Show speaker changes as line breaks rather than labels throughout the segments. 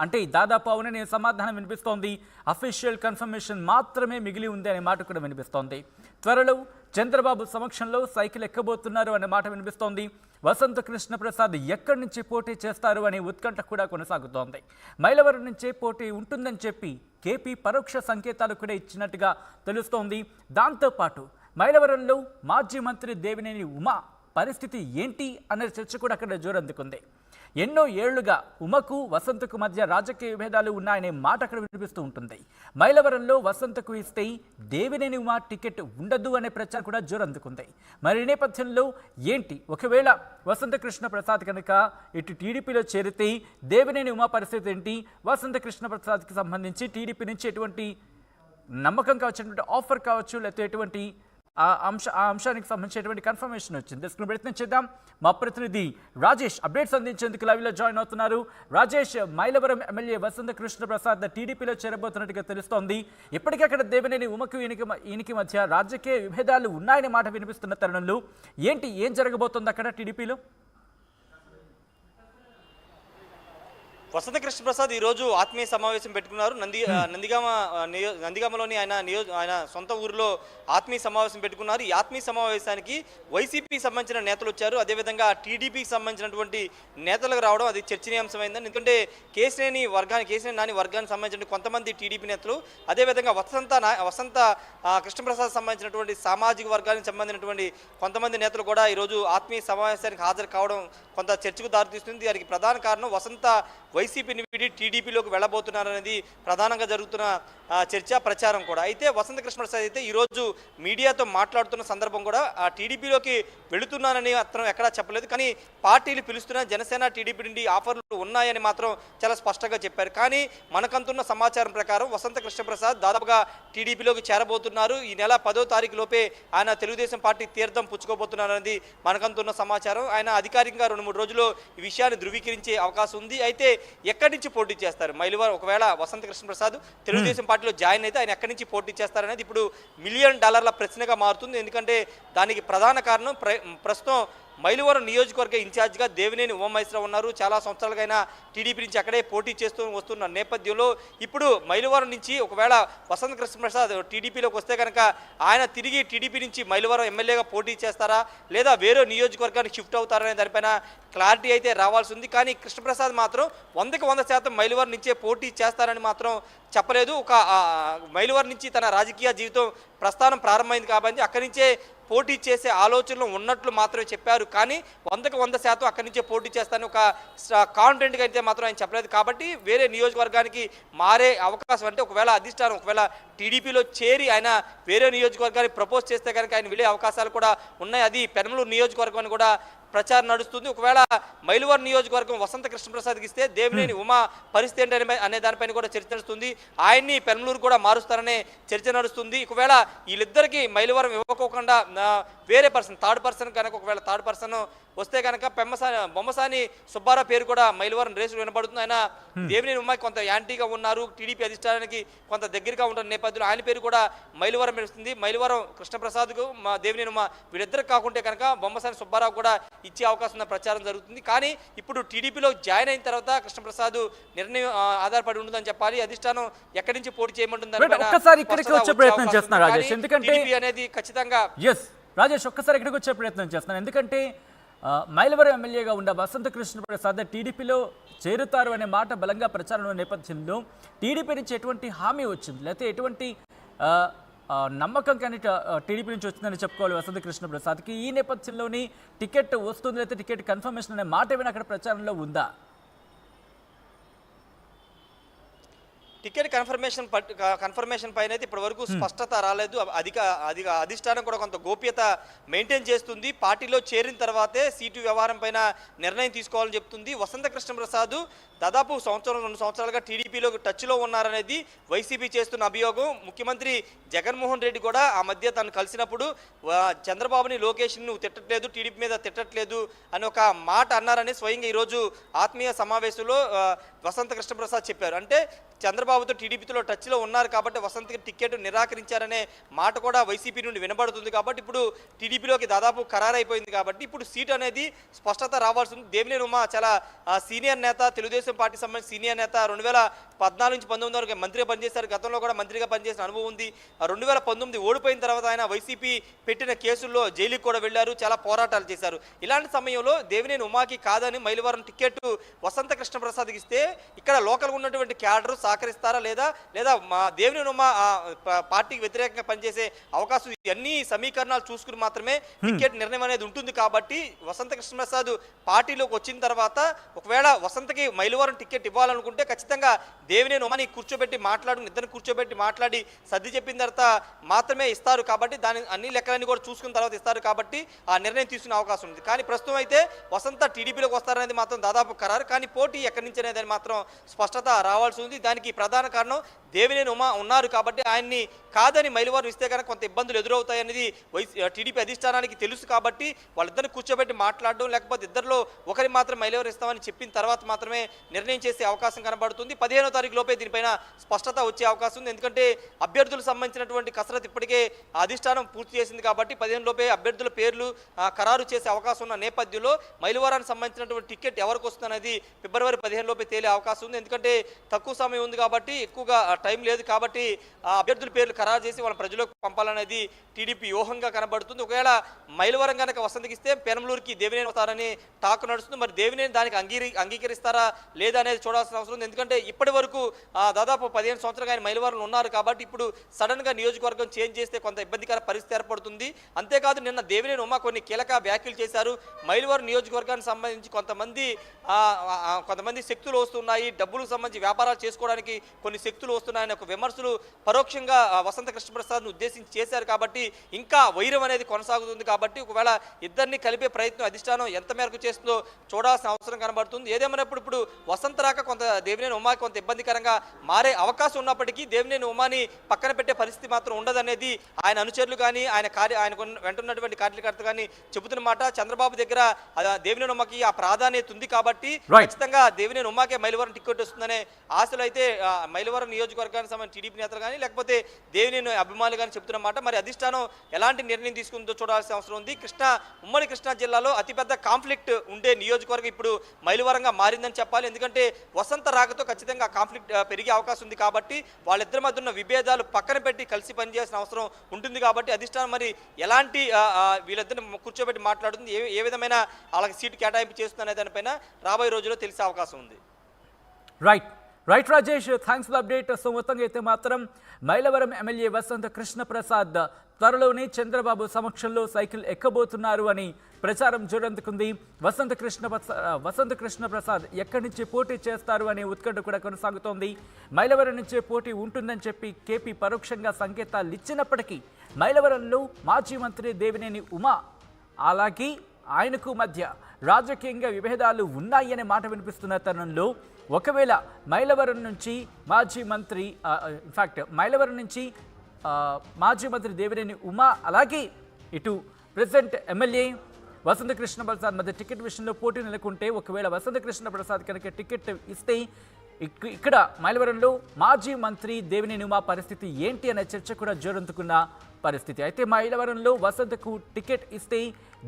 అంటే దాదాపు అవుననే సమాధానం వినిపిస్తోంది. అఫీషియల్ కన్ఫర్మేషన్ మాత్రమే మిగిలి ఉంది అనే మాట కూడా వినిపిస్తోంది. త్వరలో చంద్రబాబు సమక్షంలో సైకిల్ ఎక్కబోతున్నారు అనే మాట వినిపిస్తోంది. వసంత కృష్ణ ప్రసాద్ ఎక్కడి నుంచి పోటీ చేస్తారు అనే ఉత్కంఠ కూడా కొనసాగుతోంది. మైలవరం నుంచే పోటీ ఉంటుందని చెప్పి కేపీ పరోక్ష సంకేతాలు కూడా ఇచ్చినట్టుగా తెలుస్తోంది. దాంతోపాటు మైలవరంలో మాజీ మంత్రి దేవినేని ఉమా పరిస్థితి ఏంటి అనే చర్చ కూడా అక్కడ జోరందుకుంది. ఎన్నో ఏళ్లుగా ఉమకు వసంతకు మధ్య రాజకీయ విభేదాలు ఉన్నాయనే మాట అక్కడ వినిపిస్తూ ఉంటుంది. మైలవరంలో వసంతకు ఇస్తే దేవినేని ఉమా టికెట్ ఉండదు అనే ప్రచారం కూడా జోరందుకుంది. మరి ఈ నేపథ్యంలో ఏంటి, ఒకవేళ వసంత కృష్ణ ప్రసాద్ కనుక ఇటు టీడీపీలో చేరితే దేవినేని ఉమా పరిస్థితి ఏంటి, వసంత కృష్ణ ప్రసాద్కి సంబంధించి టీడీపీ నుంచి ఎటువంటి నమ్మకం కావచ్చు, ఎటువంటి ఆఫర్ కావచ్చు, లేకపోతే ఎటువంటి ఆ అంశానికి సంబంధించినటువంటి కన్ఫర్మేషన్ వచ్చింది. తెలుసుకునే ప్రయత్నం చేద్దాం. మా ప్రతినిధి రాజేష్ అప్డేట్స్ అందించేందుకు లైవ్లో జాయిన్ అవుతున్నారు. రాజేష్, మైలవరం ఎమ్మెల్యే వసంత కృష్ణ ప్రసాద్ టీడీపీలో చేరబోతున్నట్టుగా తెలుస్తోంది. ఇప్పటికే అక్కడ దేవినేని ఉమకు ఈయనకి మధ్య రాజకీయ విభేదాలు ఉన్నాయనే మాట వినిపిస్తున్న తరుణంలో ఏం జరగబోతోంది అక్కడ టీడీపీలో?
వసంత కృష్ణ ప్రసాద్ ఈరోజు ఆత్మీయ సమావేశం పెట్టుకున్నారు. నందిగామలోని ఆయన సొంత ఊరిలో ఆత్మీయ సమావేశం పెట్టుకున్నారు. ఈ ఆత్మీయ సమావేశానికి వైసీపీకి సంబంధించిన నేతలు వచ్చారు. అదేవిధంగా టీడీపీకి సంబంధించినటువంటి నేతలకు రావడం అది చర్చనీయాంశమైందని. ఎందుకంటే కేశినేని నాని వర్గానికి సంబంధించిన కొంతమంది టీడీపీ నేతలు, అదేవిధంగా వసంత కృష్ణప్రసాద్ సంబంధించినటువంటి సామాజిక వర్గానికి సంబంధించినటువంటి కొంతమంది నేతలు కూడా ఈరోజు ఆత్మీయ సమావేశానికి హాజరు కావడం కొంత చర్చకు దారితీస్తుంది. దానికి ప్రధాన కారణం వసంత వైసీపీని వీడి టీడీపీలోకి వెళ్ళబోతున్నారనేది ప్రధానంగా జరుగుతున్న చర్చ, ప్రచారం కూడా. అయితే వసంత కృష్ణ ప్రసాద్ అయితే ఈరోజు మీడియాతో మాట్లాడుతున్న సందర్భం కూడా టీడీపీలోకి వెళుతున్నానని మాత్రం ఎక్కడా చెప్పలేదు. కానీ పార్టీలు పిలుస్తున్న జనసేన, టీడీపీ నుండి ఆఫర్లు ఉన్నాయని మాత్రం చాలా స్పష్టంగా చెప్పారు. కానీ మనకంతున్న సమాచారం ప్రకారం వసంత కృష్ణ ప్రసాద్ దాదాపుగా టీడీపీలోకి చేరబోతున్నారు. ఈ నెల 10వ తారీఖు లోపే ఆయన తెలుగుదేశం పార్టీ తీర్థం పుచ్చుకోబోతున్నారనేది మనకంతున్న సమాచారం. ఆయన అధికారికంగా 2-3 రోజుల్లో ఈ విషయాన్ని ధృవీకరించే అవకాశం ఉంది. అయితే ఎక్కడి నుంచి పోటీ చేస్తారు మైలవరం, ఒకవేళ వసంత కృష్ణ ప్రసాద్ తెలుగుదేశం పార్టీలో జాయిన్ అయితే ఆయన ఎక్కడి నుంచి పోటీ చేస్తారనేది ఇప్పుడు $1 మిలియన్ ప్రశ్నగా మారుతుంది. ఎందుకంటే దానికి ప్రధాన కారణం ప్రస్తుతం మైలవరం నియోజకవర్గ ఇన్ఛార్జిగా దేవినేని ఉమామహేశ్వరరావు ఉన్నారు. చాలా సంవత్సరాలుగా టీడీపీ నుంచి అక్కడే పోటీ చేస్తూ వస్తున్న నేపథ్యంలో ఇప్పుడు మైలవరం నుంచి ఒకవేళ వసంత కృష్ణప్రసాద్ టీడీపీలోకి వస్తే కనుక ఆయన తిరిగి టీడీపీ నుంచి మైలవరం ఎమ్మెల్యేగా పోటీ చేస్తారా, లేదా వేరే నియోజకవర్గానికి షిఫ్ట్ అవుతారనే దానిపైన క్లారిటీ అయితే రావాల్సి ఉంది. కానీ కృష్ణప్రసాద్ మాత్రం 100% మైలవరం నుంచే పోటీ చేస్తారని మాత్రం చెప్పలేదు. మైలవరం నుంచి తన రాజకీయ జీవితం ప్రస్థానం ప్రారంభమైంది కాబట్టి అక్కడి నుంచే పోటీ చేసే ఆలోచనలు ఉన్నట్లు మాత్రమే చెప్పారు. కానీ 100% అక్కడి నుంచే పోటీ చేస్తానని ఒక కాన్ఫిడెంట్గా అయితే మాత్రం ఆయన చెప్పలేదు. కాబట్టి వేరే నియోజకవర్గానికి మారే అవకాశం, అంటే ఒకవేళ అధిష్టానం ఒకవేళ టీడీపీలో చేరి ఆయన వేరే నియోజకవర్గానికి ప్రపోజ్ చేస్తే కనుక ఆయన వెళ్ళే అవకాశాలు కూడా ఉన్నాయి. అది పెనమలూరు నియోజకవర్గం అని కూడా ప్రచారం నడుస్తుంది. ఒకవేళ మైలవరం నియోజకవర్గం వసంత కృష్ణప్రసాద్కి ఇస్తే దేవినేని ఉమా పరిస్థితి ఏంటి అనే దానిపైన కూడా చర్చ నడుస్తుంది. ఆయన్ని పెనమలూరు కూడా మారుస్తారనే చర్చ నడుస్తుంది. ఒకవేళ వీళ్ళిద్దరికీ మైలవరం ఇవ్వకోకుండా వేరే పర్సన్, థర్డ్ పర్సన్ కనుక ఒకవేళ థర్డ్ పర్సన్ వస్తే కనుక బొమ్మసాని సుబ్బారావు పేరు కూడా మైలవరం రేసులు వినబడుతుంది. ఆయన దేవినేని ఉమాకి కొంత యాంటీగా ఉన్నారు, టీడీపీ అధిష్టానానికి కొంత దగ్గరగా ఉంటున్న నేపథ్యంలో ఆయన పేరు కూడా మైలవరం నడుస్తుంది. మైలవరం కృష్ణప్రసాద్కు దేవినేని ఉమా వీళ్ళిద్దరికి కాకుంటే కనుక బొమ్మసాని సుబ్బారావు కూడా ఇచ్చే అవకాశం ఉన్న ప్రచారం జరుగుతుంది. కానీ ఇప్పుడు టీడీపీలో జాయిన్ అయిన తర్వాత కృష్ణప్రసాద్ నిర్ణయం ఆధారపడి ఉంటుందని చెప్పాలి. అధిష్టానం ఎక్కడి నుంచి పోటీ చేయమంటుంది అనేది ఖచ్చితంగా.
రాజేష్, ఒక్కసారి ఇక్కడికి వచ్చే ప్రయత్నం చేస్తున్నాను. ఎందుకంటే మైలవరం ఎమ్మెల్యేగా ఉన్న వసంత కృష్ణ ప్రసాద్ టీడీపీలో చేరుతారు అనే మాట బలంగా ప్రచారం నేపథ్యంలో టీడీపీ నుంచి ఎటువంటి హామీ వచ్చింది, లేకపోతే ఎటువంటి నమ్మకం కానీ టీడీపీ నుంచి వచ్చిందని చెప్పుకోవాలి వసంత కృష్ణ ప్రసాద్కి? ఈ నేపథ్యంలోని టికెట్ వస్తుంది, లేకపోతే టికెట్ కన్ఫర్మేషన్ అనే మాట ఏమైనా అక్కడ ప్రచారంలో ఉందా?
టికెట్ కన్ఫర్మేషన్ పైన అయితే ఇప్పటి వరకు స్పష్టత రాలేదు. అధిష్టానం కూడా కొంత గోప్యత మెయింటైన్ చేస్తుంది. పార్టీలో చేరిన తర్వాతే సీటు వ్యవహారం పైన నిర్ణయం తీసుకోవాలని చెప్తుంది. వసంత కృష్ణప్రసాద్ దాదాపు 1-2 సంవత్సరాలుగా టీడీపీలో టచ్లో ఉన్నారనేది వైసీపీ చేస్తున్న అభియోగం. ముఖ్యమంత్రి జగన్మోహన్ రెడ్డి కూడా ఆ మధ్య తను కలిసినప్పుడు చంద్రబాబుని, లోకేష్ని నువ్వు తిట్టట్లేదు, టీడీపీ మీద తిట్టట్లేదు అని ఒక మాట అన్నారని స్వయంగా ఈరోజు ఆత్మీయ సమావేశంలో వసంత కృష్ణప్రసాద్ చెప్పారు. అంటే చంద్రబాబు చంద్రబాబుతో టీడీపీతో టచ్లో ఉన్నారు కాబట్టి వసంత్కి టికెట్ నిరాకరించారనే మాట కూడా వైసీపీ నుండి వినబడుతుంది. కాబట్టి ఇప్పుడు టీడీపీలోకి దాదాపు ఖరారైపోయింది. కాబట్టి ఇప్పుడు సీట్ అనేది స్పష్టత రావాల్సి ఉంది. దేవినేని ఉమా చాలా సీనియర్ నేత, తెలుగుదేశం పార్టీ సంబంధించిన సీనియర్ నేత. 2014 నుంచి 19 వరకు మంత్రిగా పనిచేశారు. గతంలో కూడా మంత్రిగా పనిచేసిన అనుభవం ఉంది. 2019 ఓడిపోయిన తర్వాత ఆయన వైసీపీ పెట్టిన కేసుల్లో జైలుకి కూడా వెళ్లారు, చాలా పోరాటాలు చేశారు. ఇలాంటి సమయంలో దేవినేని ఉమాకి కాదని మైలవరం టికెట్ వసంత కృష్ణప్రసాద్కి ఇస్తే ఇక్కడ లోకల్గా ఉన్నటువంటి క్యాడర్ సహకరిస్తారా లేదా మా దేవినేని ఉమా పార్టీకి వ్యతిరేకంగా పనిచేసే అవకాశం, ఇవన్నీ సమీకరణాలు చూసుకుని మాత్రమే టికెట్ నిర్ణయం అనేది ఉంటుంది. కాబట్టి వసంత కృష్ణప్రసాద్ పార్టీలోకి వచ్చిన తర్వాత ఒకవేళ వసంతకి మైలవరం టికెట్ ఇవ్వాలనుకుంటే ఖచ్చితంగా దేవినేని ఉమాని ఇద్దరిని కూర్చోబెట్టి మాట్లాడి సర్ది చెప్పిన తర్వాత మాత్రమే ఇస్తారు. కాబట్టి దాని అన్ని లెక్కలన్నీ కూడా చూసుకున్న తర్వాత ఇస్తారు. కాబట్టి ఆ నిర్ణయం తీసుకునే అవకాశం ఉంది. కానీ ప్రస్తుతం అయితే వసంత టీడీపీలోకి వస్తారనేది మాత్రం దాదాపు ఖరారు. కానీ పోటీ ఎక్కడి నుంచి అనేది మాత్రం స్పష్టత రావాల్సి ఉంది. దానికి ప్రధాన కారణం దేవినేని ఉమా ఉన్నారు కాబట్టి ఆయన్ని కాదని మైలవరం ఇస్తే కనుక కొంత ఇబ్బందులు ఎదురవుతాయనేది టీడీపీ అధిష్టానానికి తెలుసు. కాబట్టి వాళ్ళిద్దరిని కూర్చోబెట్టి మాట్లాడడం, లేకపోతే ఇద్దరిలో ఒకరి మాత్రం మైలవరం ఇస్తామని చెప్పిన తర్వాత మాత్రమే నిర్ణయం చేసే అవకాశం కనబడుతుంది. 15వ తారీఖు లోపే దీనిపైన స్పష్టత వచ్చే అవకాశం ఉంది. ఎందుకంటే అభ్యర్థులకు సంబంధించినటువంటి కసరత్తు ఇప్పటికే అధిష్టానం పూర్తి చేసింది. కాబట్టి 15 లోపే అభ్యర్థుల పేర్లు ఖరారు చేసే అవకాశం ఉన్న నేపథ్యంలో మైలవరానికి సంబంధించినటువంటి టికెట్ ఎవరికి వస్తుందనేది ఫిబ్రవరి 15 లోపే తేలే అవకాశం ఉంది. ఎందుకంటే తక్కువ సమయం ఉంది కాబట్టి, ఎక్కువగా టైం లేదు కాబట్టి అభ్యర్థుల పేర్లు ఖరారు చేసి వాళ్ళ ప్రజలకు పంపాలనేది టీడీపీ వ్యూహంగా కనబడుతుంది. ఒకవేళ మైలవరం కనుక వసంతకి ఇస్తే పెనమలూరుకి దేవినేని వస్తారని టాక్ నడుస్తుంది. మరి దేవినేని దానికి అంగీకరిస్తారా లేదా అనేది చూడాల్సిన అవసరం ఉంది. ఎందుకంటే ఇప్పటి వరకు దాదాపు 15 సంవత్సరాలు ఆయన మైలవరంలో ఉన్నారు. కాబట్టి ఇప్పుడు సడన్గా నియోజకవర్గం చేంజ్ చేస్తే కొంత ఇబ్బందికర పరిస్థితి ఏర్పడుతుంది. అంతేకాదు నిన్న దేవినేని ఉమా కొన్ని కీలక వ్యాఖ్యలు చేశారు. మైలవరం నియోజకవర్గానికి సంబంధించి కొంతమంది శక్తులు వస్తున్నాయి, డబ్బులకు సంబంధించి వ్యాపారాలు చేసుకోవడానికి కొన్ని శక్తులు వస్తున్నాయని ఒక విమర్శలు పరోక్షంగా వసంత కృష్ణప్రసాద్ను ఉద్దేశించి చేశారు. కాబట్టి ఇంకా వైరం అనేది కొనసాగుతుంది. కాబట్టి ఒకవేళ ఇద్దరిని కలిపే ప్రయత్నం అధిష్టానం ఎంత మేరకు చేస్తుందో చూడాల్సిన అవసరం కనబడుతుంది. ఏదేమైనప్పుడు ఇప్పుడు వసంత రాక కొంత దేవినేని ఉమాకి కొంత ఇబ్బందికరంగా మారే అవకాశం ఉన్నప్పటికీ దేవినేని ఉమాని పక్కన పెట్టే పరిస్థితి మాత్రం ఉండదనేది ఆయన అనుచరులు కానీ ఆయన వెంటున్నటువంటి కార్యకర్త కానీ చెబుతున్న మాట. చంద్రబాబు దగ్గర దేవినేని ఉమాకి ఆ ప్రాధాన్యత ఉంది కాబట్టి ఖచ్చితంగా దేవినేని ఉమాకే మైలవరం టికెట్ వస్తుందనే ఆశలు అయితే మైలవరం నియోజకవర్గానికి సంబంధించిన టీడీపీ నేతలు కానీ లేకపోతే దేవినేని అభిమానులు కానీ చెబుతున్న మాట. మరి అధిష్టానం ఎలాంటి నిర్ణయం తీసుకుందో చూడాల్సిన అవసరం ఉంది. ఉమ్మడి కృష్ణా జిల్లాలో అతిపెద్ద కాన్ఫ్లిక్ట్ ఉండే నియోజకవర్గం ఇప్పుడు మైలవరంగా మారిందని చెప్పాలి. ఎందుకంటే వసంత రాకతో ఖచ్చితంగా కాన్ఫ్లిక్ట్ పెరిగే అవకాశం ఉంది. కాబట్టి వాళ్ళిద్దరి మధ్య ఉన్న విభేదాలు పక్కన పెట్టి కలిసి పనిచేయాల్సిన అవసరం ఉంటుంది. కాబట్టి అధిష్టానం మరి ఎలాంటి వీళ్ళిద్దరిని కూర్చోబెట్టి మాట్లాడుతుంది, ఏ విధమైన వాళ్ళకి సీటు కేటాయింపు చేస్తుంది అనే దానిపైన రాబోయే రోజుల్లో తెలిసే అవకాశం ఉంది.
Right Rajesh, thanks for update. So మొత్తంగా అయితే మాత్రం మైలవరం ఎమ్మెల్యే వసంత కృష్ణప్రసాద్ త్వరలోనే చంద్రబాబు సమక్షంలో సైకిల్ ఎక్కబోతున్నారు అని ప్రచారం జోరందుకుంది. వసంత కృష్ణప్రసాద్ ఎక్కడి నుంచి పోటీ చేస్తారు అనే ఉత్కంఠ కూడా కొనసాగుతోంది. మైలవరం నుంచే పోటీ ఉంటుందని చెప్పి కేపీ పరోక్షంగా సంకేతాలు ఇచ్చినప్పటికీ మైలవరంలో మాజీ మంత్రి దేవినేని ఉమా అలాగే ఆయనకు మధ్య రాజకీయంగా విభేదాలు ఉన్నాయనే మాట వినిపిస్తున్న తరుణంలో ఒకవేళ మైలవరం నుంచి మాజీ మంత్రి దేవినేని ఉమా అలాగే ఇటు ప్రెసిడెంట్ ఎమ్మెల్యే వసంత కృష్ణప్రసాద్ మధ్య టికెట్ విషయంలో పోటీ నెలకొంటే ఒకవేళ వసంత కృష్ణప్రసాద్ కనుక టికెట్ ఇస్తే ఇక్కడ మైలవరంలో మాజీ మంత్రి దేవినేని ఉమా పరిస్థితి ఏంటి అనే చర్చ కూడా జోరందుకున్న పరిస్థితి. అయితే మైలవరంలో వసంతకు టికెట్ ఇస్తే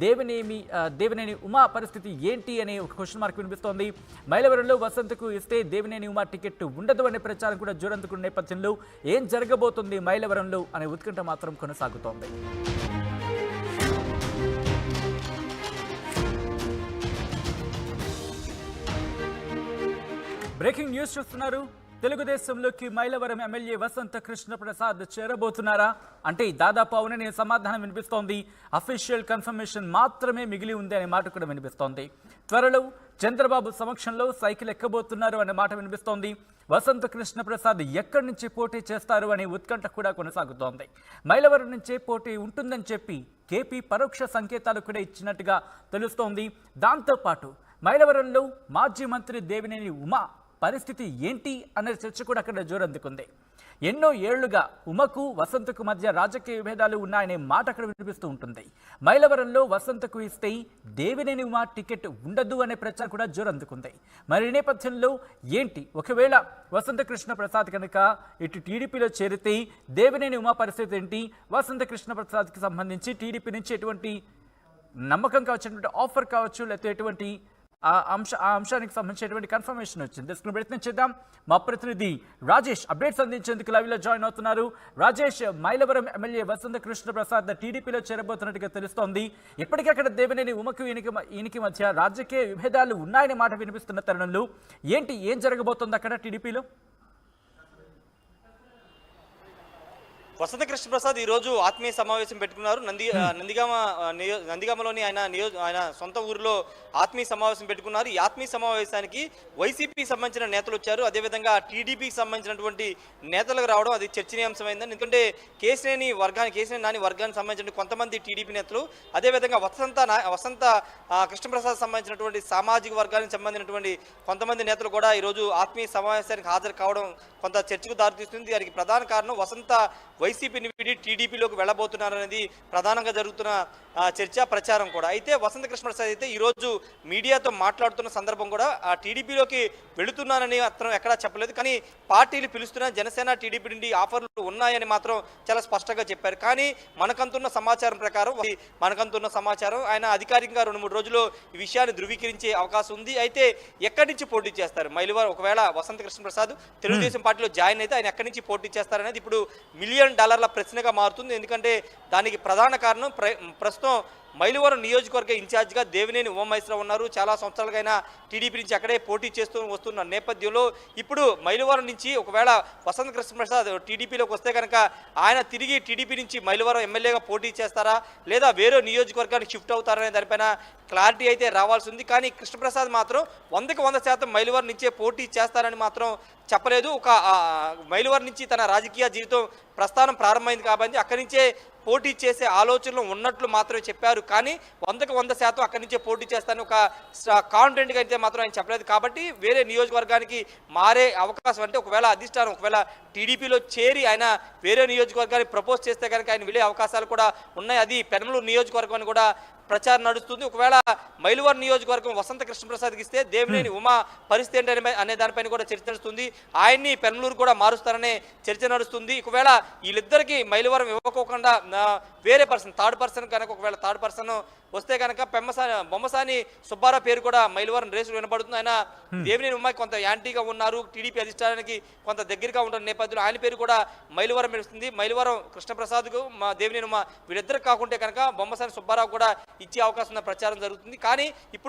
దేవినేని ఉమా పరిస్థితి ఏంటి అనే ఒక క్వశ్చన్ మార్క్ వినిపిస్తోంది. మైలవరంలో వసంతకు ఇస్తే దేవినేని ఉమా టికెట్ ఉండదు అనే ప్రచారం కూడా జోరందుకున్న నేపథ్యంలో ఏం జరగబోతుంది మైలవరంలో అనే ఉత్కంఠ మాత్రం కొనసాగుతోంది. బ్రేకింగ్ న్యూస్ చూస్తున్నారు. తెలుగుదేశంలోకి మైలవరం ఎమ్మెల్యే వసంత కృష్ణప్రసాద్ చేరబోతున్నారా అంటే దాదాపు అవుననే సమాధానం వినిపిస్తోంది. అఫీషియల్ కన్ఫర్మేషన్ మాత్రమే మిగిలి ఉంది అనే మాట కూడా వినిపిస్తోంది. త్వరలో చంద్రబాబు సమక్షంలో సైకిల్ ఎక్కబోతున్నారు అనే మాట వినిపిస్తోంది. వసంత కృష్ణప్రసాద్ ఎక్కడి నుంచి పోటీ చేస్తారు అనే ఉత్కంఠ కూడా కొనసాగుతోంది. మైలవరం నుంచే పోటీ ఉంటుందని చెప్పి కేపీ పరోక్ష సంకేతాలు కూడా ఇచ్చినట్టుగా తెలుస్తోంది. దాంతోపాటు మైలవరంలో మాజీ మంత్రి దేవినేని ఉమా పరిస్థితి ఏంటి అనే చర్చ కూడా అక్కడ జోరందుకుంది. ఎన్నో ఏళ్లుగా ఉమకు వసంతకు మధ్య రాజకీయ విభేదాలు ఉన్నాయనే మాట అక్కడ వినిపిస్తూ ఉంటుంది. మైలవరంలో వసంతకు ఇస్తే దేవినేని ఉమ టికెట్ ఉండదు అనే ప్రచారం కూడా జోరందుకుంది. మరి ఈ నేపథ్యంలో ఏంటి, ఒకవేళ వసంత కృష్ణ ప్రసాద్ కనుక ఇటు టీడీపీలో చేరితే దేవినేని ఉమ పరిస్థితి ఏంటి, వసంత కృష్ణ ప్రసాద్కి సంబంధించి టీడీపీ నుంచి ఎటువంటి నమ్మకం కావచ్చు, ఎటువంటి ఆఫర్ కావచ్చు, లేకపోతే ఎటువంటి ఆ అంశానికి సంబంధించినటువంటి కన్ఫర్మేషన్ వచ్చింది. తెలుసుకునే ప్రయత్నం చేద్దాం. మా ప్రతినిధి రాజేష్ అప్డేట్స్ అందించేందుకు లైవ్లో జాయిన్ అవుతున్నారు. రాజేష్, మైలవరం ఎమ్మెల్యే వసంత కృష్ణ ప్రసాద్ టీడీపీలో చేరబోతున్నట్టుగా తెలుస్తోంది. ఇప్పటికే అక్కడ దేవినేని ఉమకు ఈయనకి మధ్య రాజకీయ విభేదాలు ఉన్నాయనే మాట వినిపిస్తున్న తరుణంలో ఏం జరగబోతోంది అక్కడ టీడీపీలో?
వసంత కృష్ణ ప్రసాద్ ఈరోజు ఆత్మీయ సమావేశం పెట్టుకున్నారు. నందిగామలోని ఆయన సొంత ఊరిలో ఆత్మీయ సమావేశం పెట్టుకున్నారు. ఈ ఆత్మీయ సమావేశానికి వైసీపీకి సంబంధించిన నేతలు వచ్చారు. అదేవిధంగా టీడీపీకి సంబంధించినటువంటి నేతలకు రావడం అది చర్చనీయాంశమైందని. ఎందుకంటే కేశినేని నాని వర్గానికి సంబంధించిన కొంతమంది టీడీపీ నేతలు, అదేవిధంగా వసంత కృష్ణప్రసాద్ సంబంధించినటువంటి సామాజిక వర్గానికి సంబంధించినటువంటి కొంతమంది నేతలు కూడా ఈరోజు ఆత్మీయ సమావేశానికి హాజరు కావడం కొంత చర్చకు దారితీస్తుంది. దానికి ప్రధాన కారణం వసంత వైసీపీని వీడి టీడీపీలోకి వెళ్ళబోతున్నారనేది ప్రధానంగా జరుగుతున్న చర్చ, ప్రచారం కూడా. అయితే వసంత కృష్ణ ప్రసాద్ అయితే ఈరోజు మీడియాతో మాట్లాడుతున్న సందర్భం కూడా ఆ టీడీపీలోకి వెళుతున్నానని మాత్రం ఎక్కడా చెప్పలేదు. కానీ పార్టీలు పిలుస్తున్న జనసేన, టీడీపీ నుండి ఆఫర్లు ఉన్నాయని మాత్రం చాలా స్పష్టంగా చెప్పారు. కానీ మనకంతున్న సమాచారం ప్రకారం ఆయన అధికారికంగా 2-3 రోజుల్లో ఈ విషయాన్ని ధృవీకరించే అవకాశం ఉంది. అయితే ఎక్కడి నుంచి పోటీ చేస్తారు మైలవరం, ఒకవేళ వసంత కృష్ణ ప్రసాద్ తెలుగుదేశం పార్టీలో జాయిన్ అయితే ఆయన ఎక్కడి నుంచి పోటీ చేస్తారనేది ఇప్పుడు $1 మిలియన్ ప్రశ్నగా మారుతుంది. ఎందుకంటే దానికి ప్రధాన కారణం ప్రస్తుతం మైలవరం నియోజకవర్గ ఇన్ఛార్జిగా దేవినేని ఉమామహేశ్వరరావు ఉన్నారు. చాలా సంవత్సరాలుగా టీడీపీ నుంచి అక్కడే పోటీ చేస్తూ వస్తున్న నేపథ్యంలో ఇప్పుడు మైలవరం నుంచి ఒకవేళ వసంత కృష్ణప్రసాద్ టీడీపీలోకి వస్తే కనుక ఆయన తిరిగి టీడీపీ నుంచి మైలవరం ఎమ్మెల్యేగా పోటీ చేస్తారా, లేదా వేరే నియోజకవర్గానికి షిఫ్ట్ అవుతారనే దానిపైన క్లారిటీ అయితే రావాల్సి ఉంది. కానీ కృష్ణప్రసాద్ మాత్రం 100% మైలవరం నుంచే పోటీ చేస్తారని మాత్రం చెప్పలేదు. మైలవరం నుంచి తన రాజకీయ జీవితం ప్రస్థానం ప్రారంభమైంది కాబట్టి అక్కడి నుంచే పోటీ చేసే ఆలోచనలు ఉన్నట్లు మాత్రమే చెప్పారు. కానీ 100% అక్కడి నుంచే పోటీ చేస్తానని ఒక కాన్ఫిడెంట్గా అయితే మాత్రం ఆయన చెప్పలేదు. కాబట్టి వేరే నియోజకవర్గానికి మారే అవకాశం, అంటే ఒకవేళ అధిష్టానం టీడీపీలో చేరి ఆయన వేరే నియోజకవర్గానికి ప్రపోజ్ చేస్తే కనుక ఆయన వెళ్ళే అవకాశాలు కూడా ఉన్నాయి. అది పెనమలూరు నియోజకవర్గం అని కూడా ప్రచారం నడుస్తుంది. ఒకవేళ మైలవరం నియోజకవర్గం వసంత కృష్ణప్రసాద్కి ఇస్తే దేవినేని ఉమా పరిస్థితి ఏంటి అనే దానిపైన కూడా చర్చ నడుస్తుంది. ఆయన్ని పెనమలూరు కూడా మారుస్తారనే చర్చ నడుస్తుంది. ఒకవేళ వీళ్ళిద్దరికీ మైలవరం ఇవ్వకోకుండా వేరే పర్సన్, థర్డ్ పర్సన్ కనుక ఒకవేళ థర్డ్ పర్సన్ వస్తే కనుక బొమ్మసాని సుబ్బారావు పేరు కూడా మైలవరం రేసులు వినపడుతుంది. ఆయన దేవినేని ఉమ్మాయి కొంత యాంటీగా ఉన్నారు, టీడీపీ అధిష్టానానికి కొంత దగ్గరగా ఉంటున్న నేపథ్యంలో ఆయన పేరు కూడా మైలవరం నడుస్తుంది. మైలవరం కృష్ణప్రసాద్కు దేవినేని ఉమ్మ వీళ్ళిద్దరు కాకుంటే కనుక బొమ్మసాని సుబ్బారావు కూడా ఇచ్చే అవకాశం ఉన్న ప్రచారం జరుగుతుంది. కానీ ఇప్పుడు